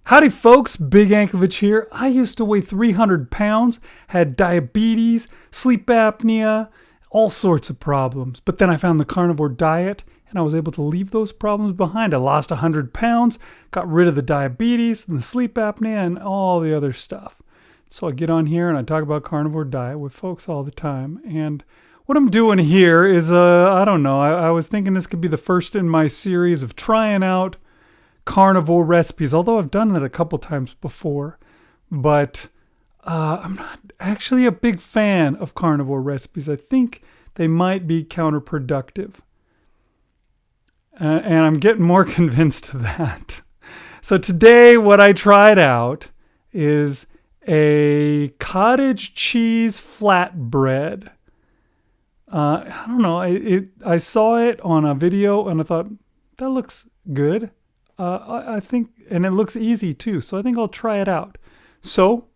Howdy folks, Big Anklevich here. I used to weigh 300 pounds, had diabetes, sleep apnea, all sorts of problems. But then I found the carnivore diet and I was able to leave those problems behind. I lost 100 pounds, got rid of the diabetes and the sleep apnea and all the other stuff. So I get on here and I talk about carnivore diet with folks all the time. And what I'm doing here is, I don't know, I was thinking this could be the first in my series of trying out carnivore recipes, although I've done it a couple times before. But I'm not actually a big fan of carnivore recipes. I think they might be counterproductive. And I'm getting more convinced of that. So today what I tried out is a cottage cheese flatbread. I don't know. I saw it on a video and I thought, that looks good. I think, and it looks easy too, so I think I'll try it out. So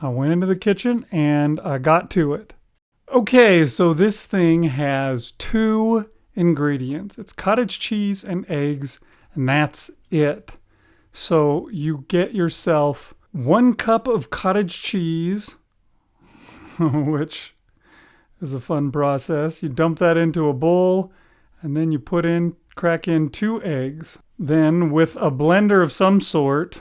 I went into the kitchen and I got to it. Okay, so this thing has 2 ingredients. It's cottage cheese and eggs, and that's it. So you get yourself 1 cup of cottage cheese, which is a fun process. You dump that into a bowl, and then you crack in 2 eggs. Then with a blender of some sort,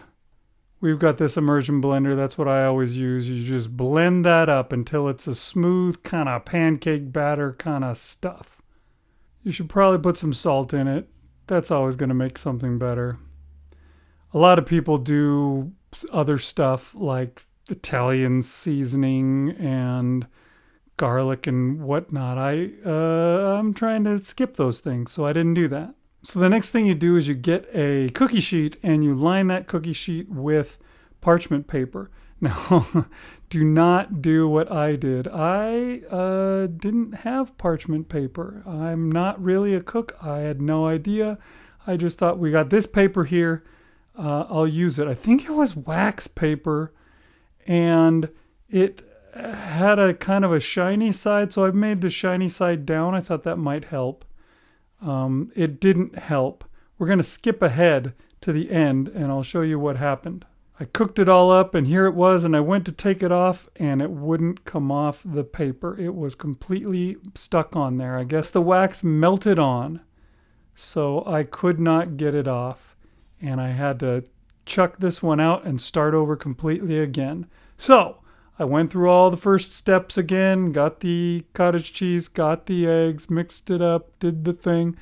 we've got this immersion blender. That's what I always use. You just blend that up until it's a smooth kind of pancake batter kind of stuff. You should probably put some salt in it. That's always going to make something better. A lot of people do other stuff like Italian seasoning and garlic and whatnot. I'm trying to skip those things, so I didn't do that. So the next thing you do is you get a cookie sheet and you line that cookie sheet with parchment paper. Now, do not do what I did. I didn't have parchment paper. I'm not really a cook. I had no idea. I just thought, we got this paper here. I'll use it. I think it was wax paper, and it had a kind of a shiny side, so I made the shiny side down. I thought that might help. It didn't help. We're going to skip ahead to the end and I'll show you what happened. I cooked it all up and here it was, and I went to take it off and it wouldn't come off the paper. It was completely stuck on there. I guess the wax melted on, so I could not get it off and I had to chuck this one out and start over completely again. So I went through all the first steps again, got the cottage cheese, got the eggs, mixed it up, did the thing.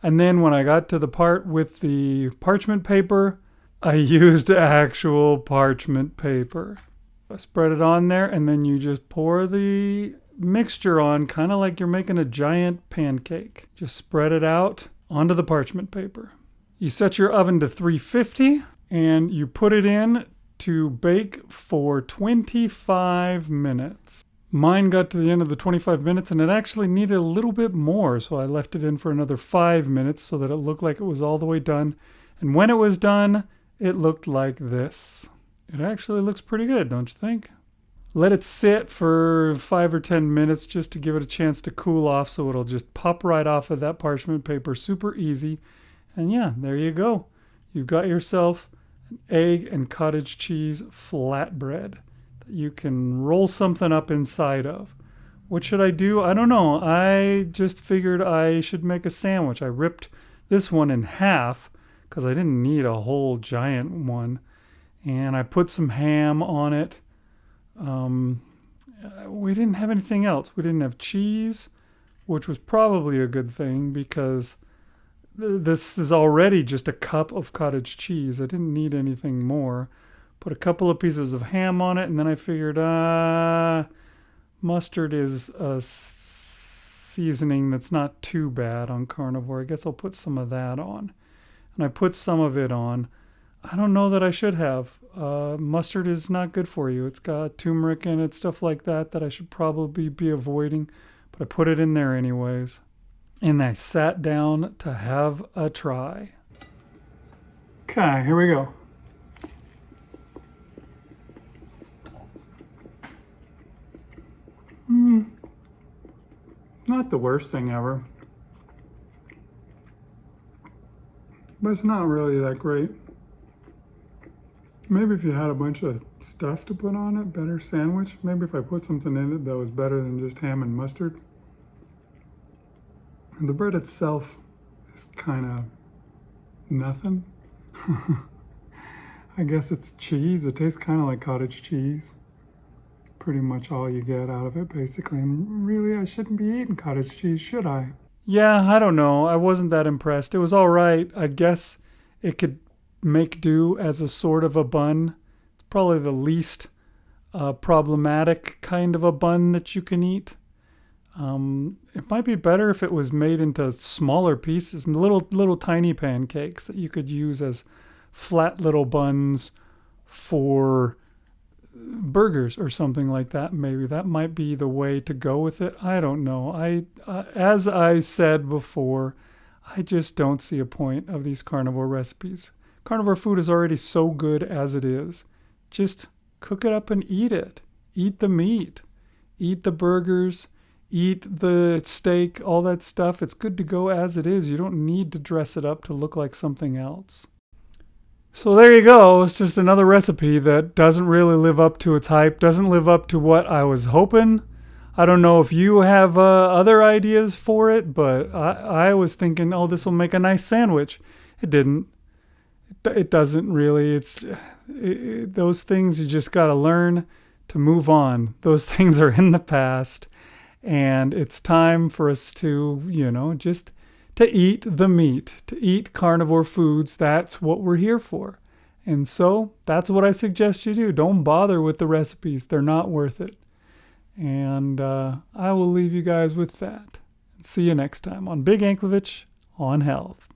And then when I got to the part with the parchment paper, I used actual parchment paper. I spread it on there and then you just pour the mixture on, kind of like you're making a giant pancake. Just spread it out onto the parchment paper. You set your oven to 350 and you put it in to bake for 25 minutes. Mine got to the end of the 25 minutes and it actually needed a little bit more, so I left it in for another 5 minutes so that it looked like it was all the way done. And when it was done, it looked like this. It actually looks pretty good, don't you think? Let it sit for 5 or 10 minutes just to give it a chance to cool off, so it'll just pop right off of that parchment paper, super easy. And yeah, there you go. You've got yourself egg and cottage cheese flatbread that you can roll something up inside of. What should I do? I don't know. I just figured I should make a sandwich. I ripped this one in half because I didn't need a whole giant one. And I put some ham on it. We didn't have anything else. We didn't have cheese, which was probably a good thing because this is already just a cup of cottage cheese. I didn't need anything more. Put a couple of pieces of ham on it, and then I figured, mustard is a seasoning that's not too bad on carnivore. I guess I'll put some of that on. And I put some of it on. I don't know that I should have. Mustard is not good for you. It's got turmeric in it, stuff like that I should probably be avoiding. But I put it in there anyways. And I sat down to have a try. Okay, here we go. Not the worst thing ever. But it's not really that great. Maybe if you had a bunch of stuff to put on it, better sandwich. Maybe if I put something in it that was better than just ham and mustard. And the bread itself is kind of nothing. I guess it's cheese. It tastes kind of like cottage cheese. It's pretty much all you get out of it, basically. And really, I shouldn't be eating cottage cheese, should I? Yeah, I don't know. I wasn't that impressed. It was all right. I guess it could make do as a sort of a bun. It's probably the least problematic kind of a bun that you can eat. It might be better if it was made into smaller pieces, little tiny pancakes that you could use as flat little buns for burgers or something like that. Maybe that might be the way to go with it. I don't know. As I said before, I just don't see a point of these carnivore recipes. Carnivore food is already so good as it is. Just cook it up and eat it. Eat the meat. Eat the burgers. Eat the steak, all that stuff. It's good to go as it is. You don't need to dress it up to look like something else. So there you go. It's just another recipe that doesn't really live up to its hype, doesn't live up to what I was hoping. I don't know if you have other ideas for it, but I was thinking, oh, this will make a nice sandwich. It didn't. It doesn't really. Those things you just got to learn to move on. Those things are in the past. And it's time for us to, just to eat the meat, to eat carnivore foods. That's what we're here for. And so that's what I suggest you do. Don't bother with the recipes. They're not worth it. And I will leave you guys with that. See you next time on Big Anklevich on Health.